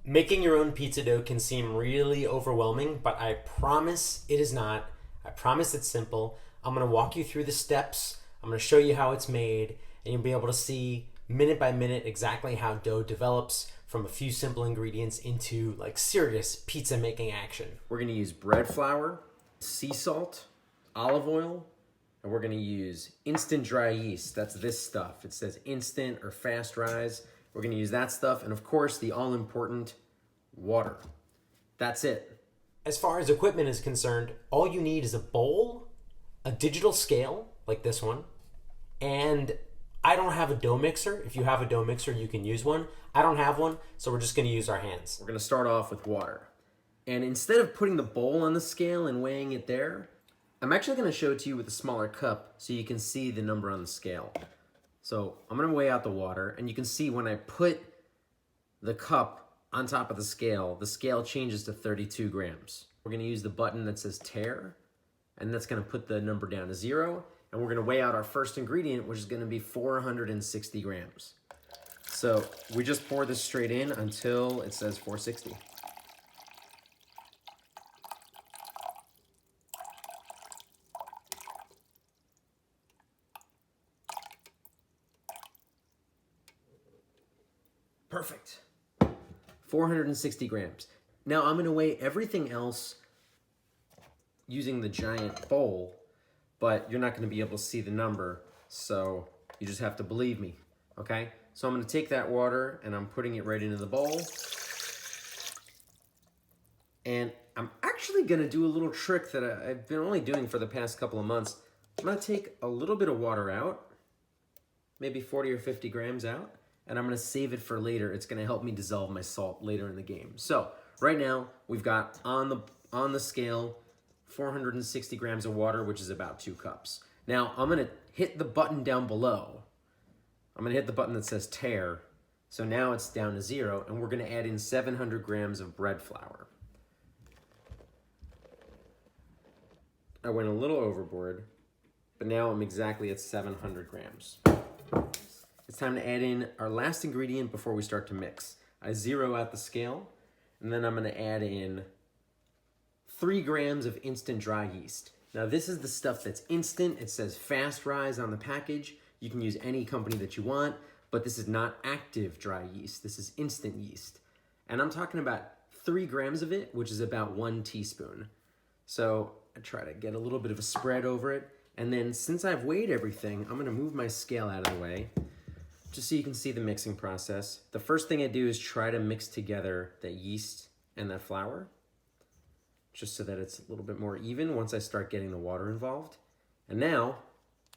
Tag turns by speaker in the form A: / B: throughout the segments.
A: Making your own pizza dough can seem really overwhelming, but I promise it is not. I promise it's simple. I'm going to walk you through the steps. I'm going to show you how it's made, and you'll be able to see minute by minute exactly how dough develops from a few simple ingredients into like serious pizza making action.
B: We're going to use bread flour, sea salt, olive oil, and we're going to use instant dry yeast. That's this stuff. It says instant or fast rise. We're going to use that stuff, and of course the all-important water. That's it.
A: As far as equipment is concerned, all you need is a bowl, a digital scale like this one, and I don't have a dough mixer. If you have a dough mixer, you can use one. I don't have one, so we're just going to use our hands.
B: We're going to start off with water. And instead of putting the bowl on the scale and weighing it there, I'm actually going to show it to you with a smaller cup so you can see the number on the scale. So I'm going to weigh out the water, and you can see when I put the cup on top of the scale changes to 32 grams. We're going to use the button that says tare, and that's going to put the number down to 0, and we're going to weigh out our first ingredient, which is going to be 460 grams. So we just pour this straight in until it says 460. Perfect. 460 grams. Now I'm going to weigh everything else using the giant bowl, but you're not going to be able to see the number, so you just have to believe me, okay? So I'm going to take that water and I'm putting it right into the bowl. And I'm actually going to do a little trick that I've been only doing for the past couple of months. I'm going to take a little bit of water out, maybe 40 or 50 grams out, and I'm going to save it for later. It's going to help me dissolve my salt later in the game. So right now we've got on the scale 460 grams of water, which is about 2 cups. Now I'm going to hit the button down below. I'm going to hit the button that says tare. So now it's down to 0, and we're going to add in 700 grams of bread flour. I went a little overboard, but now I'm exactly at 700 grams. It's time to add in our last ingredient before we start to mix. I zero out the scale, and then I'm going to add in 3 grams of instant dry yeast. Now this is the stuff that's instant. It says fast rise on the package. You can use any company that you want, but this is not active dry yeast. This is instant yeast. And I'm talking about 3 grams of it, which is about 1 teaspoon. So I try to get a little bit of a spread over it. And then since I've weighed everything, I'm going to move my scale out of the way just so you can see the mixing process. The first thing I do is try to mix together that yeast and that flour, just so that it's a little bit more even once I start getting the water involved. And now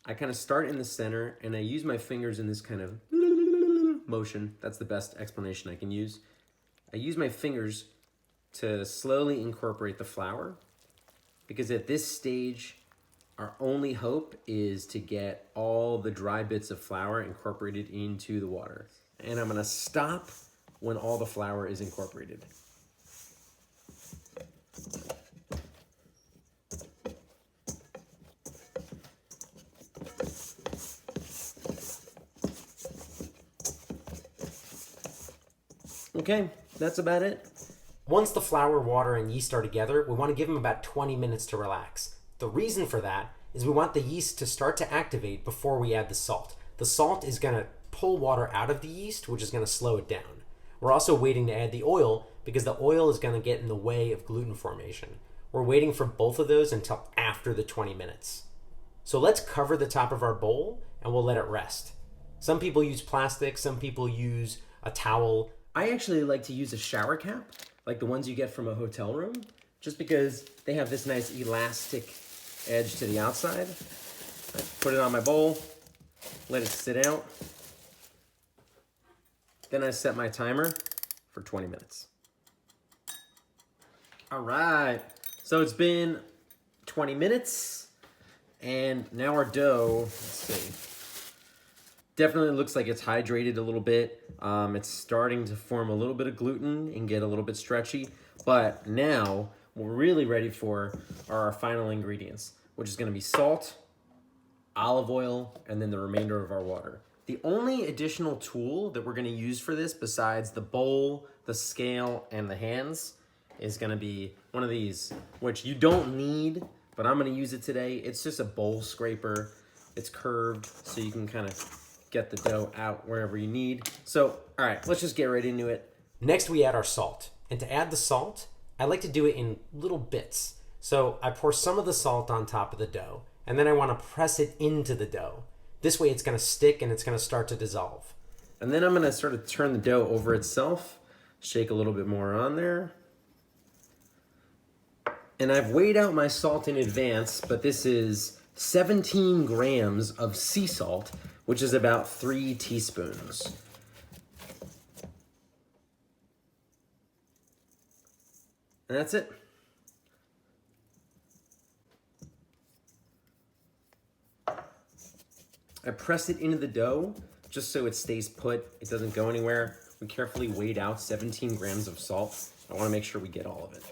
B: I kind of start in the center and I use my fingers in this kind of motion. That's the best explanation I can use. I use my fingers to slowly incorporate the flour, because at this stage, our only hope is to get all the dry bits of flour incorporated into the water. And I'm going to stop when all the flour is incorporated. Okay, that's about it.
A: Once the flour, water, and yeast are together, we want to give them about 20 minutes to relax. The reason for that is we want the yeast to start to activate before we add the salt. The salt is going to pull water out of the yeast, which is going to slow it down. We're also waiting to add the oil because the oil is going to get in the way of gluten formation. We're waiting for both of those until after the 20 minutes. So let's cover the top of our bowl and we'll let it rest. Some people use plastic, some people use a towel.
B: I actually like to use a shower cap, like the ones you get from a hotel room, just because they have this nice elastic edge to the outside. I put it on my bowl, let it sit out. Then I set my timer for 20 minutes. All right, so it's been 20 minutes, and now our dough, let's see, definitely looks like it's hydrated a little bit. It's starting to form a little bit of gluten and get a little bit stretchy, but now what we're really ready for are our final ingredients, which is gonna be salt, olive oil, and then the remainder of our water. The only additional tool that we're gonna use for this, besides the bowl, the scale and the hands is gonna be one of these, which you don't need, but I'm gonna use it today. It's just a bowl scraper. It's curved, so you can kind of get the dough out wherever you need. So, all right, let's just get right into it.
A: Next, we add our salt. And to add the salt, I like to do it in little bits. So I pour some of the salt on top of the dough, and then I want to press it into the dough. This way it's going to stick and it's going to start to dissolve.
B: And then I'm gonna sort of turn the dough over itself, shake a little bit more on there. And I've weighed out my salt in advance, but this is 17 grams of sea salt, which is about 3 teaspoons. And that's it. I press it into the dough just so it stays put, it doesn't go anywhere. We carefully weighed out 17 grams of salt. I wanna make sure we get all of it.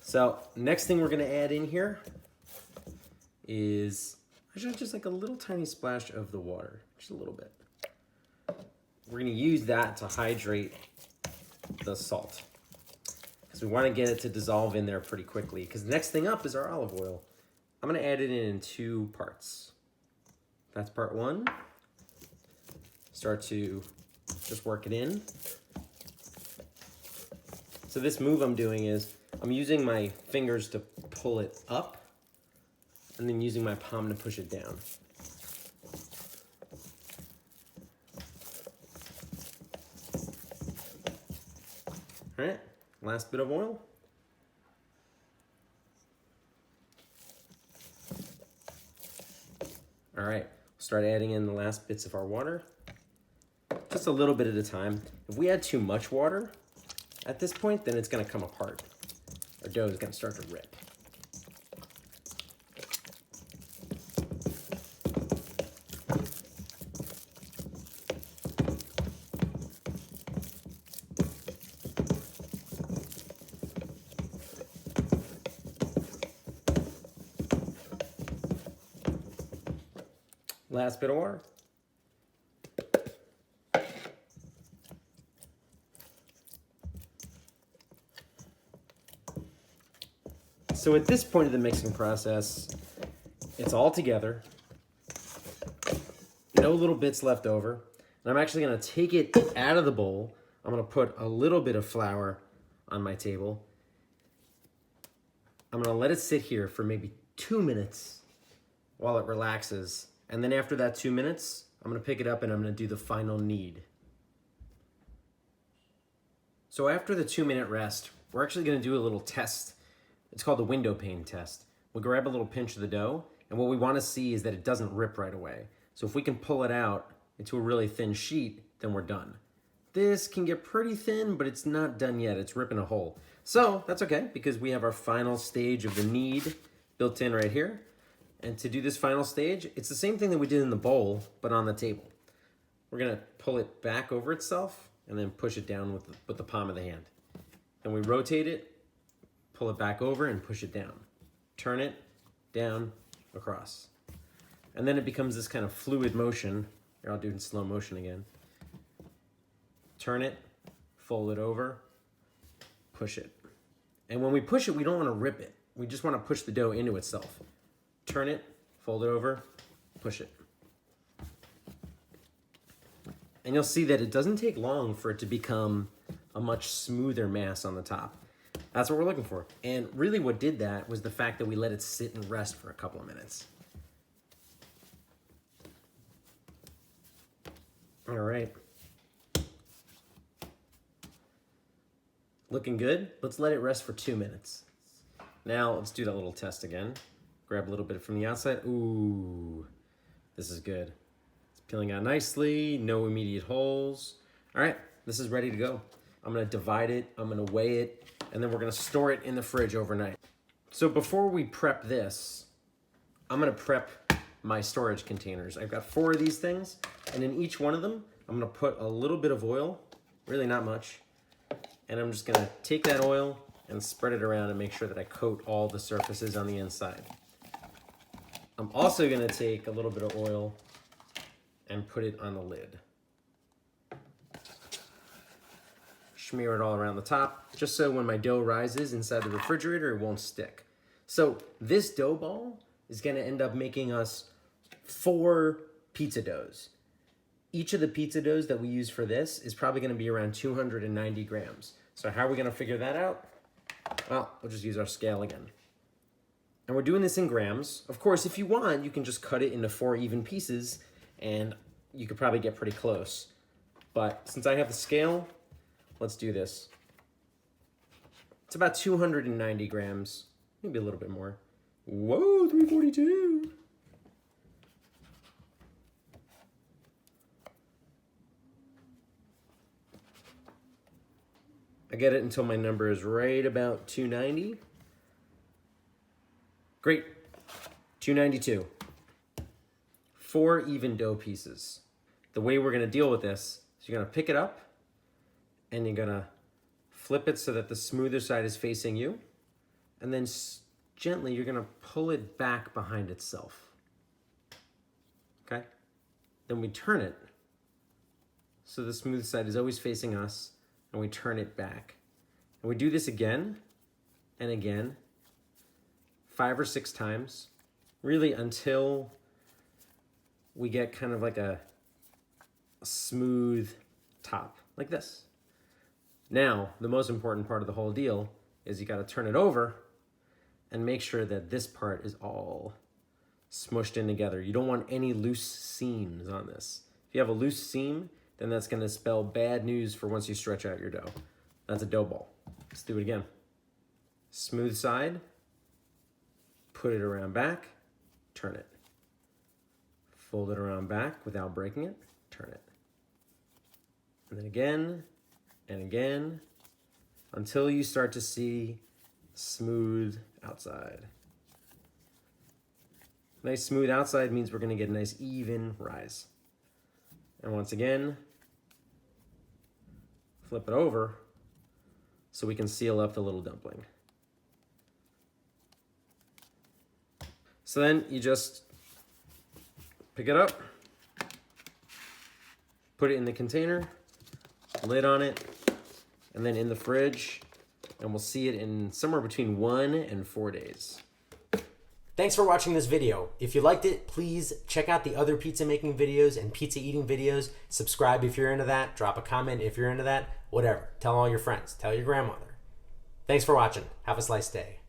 B: So next thing we're gonna add in here is just like a little tiny splash of the water, just a little bit. We're gonna use that to hydrate the salt because we wanna get it to dissolve in there pretty quickly, because next thing up is our olive oil. I'm gonna add it in 2 parts. That's part 1. Start to just work it in. So this move I'm doing is I'm using my fingers to pull it up and then using my palm to push it down. All right, last bit of oil. All right, start adding in the last bits of our water. Just a little bit at a time. If we add too much water at this point, then it's gonna come apart. Our dough is gonna start to rip. Last bit of water. So at this point of the mixing process, it's all together. No little bits left over. And I'm actually gonna take it out of the bowl. I'm gonna put a little bit of flour on my table. I'm gonna let it sit here for maybe 2 minutes while it relaxes. And then after that 2 minutes, I'm gonna pick it up and I'm gonna do the final knead. So after the 2-minute rest, we're actually gonna do a little test. It's called the Windowpane Test. We'll grab a little pinch of the dough, and what we wanna see is that it doesn't rip right away. So if we can pull it out into a really thin sheet, then we're done. This can get pretty thin, but it's not done yet. It's ripping a hole. So that's okay, because we have our final stage of the knead built in right here. And to do this final stage, it's the same thing that we did in the bowl, but on the table. We're gonna pull it back over itself and then push it down with the palm of the hand. Then we rotate it, pull it back over and push it down. Turn it down, across. And then it becomes this kind of fluid motion. Here, I'll do it in slow motion again. Turn it, fold it over, push it. And when we push it, we don't want to rip it. We just want to push the dough into itself. Turn it, fold it over, push it. And you'll see that it doesn't take long for it to become a much smoother mass on the top. That's what we're looking for. And really what did that was the fact that we let it sit and rest for a couple of minutes. All right. Looking good. Let's let it rest for 2 minutes. Now let's do that little test again. Grab a little bit from the outside. Ooh, this is good. It's peeling out nicely, no immediate holes. All right, this is ready to go. I'm gonna divide it, I'm gonna weigh it, and then we're gonna store it in the fridge overnight. So before we prep this, I'm gonna prep my storage containers. I've got 4 of these things, and in each one of them, I'm gonna put a little bit of oil, really not much, and I'm just gonna take that oil and spread it around and make sure that I coat all the surfaces on the inside. I'm also gonna take a little bit of oil and put it on the lid. smear it all around the top, just so when my dough rises inside the refrigerator, it won't stick. So this dough ball is gonna end up making us 4 pizza doughs. Each of the pizza doughs that we use for this is probably gonna be around 290 grams. So how are we gonna figure that out? Well, we'll just use our scale again. And we're doing this in grams. Of course, if you want, you can just cut it into 4 even pieces and you could probably get pretty close. But since I have the scale, let's do this. It's about 290 grams, maybe a little bit more. Whoa, 342. I get it until my number is right about 290. Great, 292. 4 even dough pieces. The way we're gonna deal with this is you're gonna pick it up and you're gonna flip it so that the smoother side is facing you. And then gently, you're gonna pull it back behind itself. Okay? Then we turn it so the smooth side is always facing us, and we turn it back. And we do this again and again, 5 or 6 times, really until we get kind of like a smooth top, like this. Now, the most important part of the whole deal is you gotta turn it over and make sure that this part is all smushed in together. You don't want any loose seams on this. If you have a loose seam, then that's gonna spell bad news for once you stretch out your dough. That's a dough ball. Let's do it again. Smooth side, put it around back, turn it. Fold it around back without breaking it, turn it. And then again and again until you start to see smooth outside. Nice smooth outside means we're gonna get a nice even rise. And once again, flip it over so we can seal up the little dumpling. So then you just pick it up, put it in the container, lid on it, and then in the fridge, and we'll see it in somewhere between 1 and 4 days.
A: Thanks for watching this video. If you liked it, please check out the other pizza making videos and pizza eating videos. Subscribe if you're into that. Drop a comment if you're into that. Whatever. Tell all your friends. Tell your grandmother. Thanks for watching. Have a sliced day.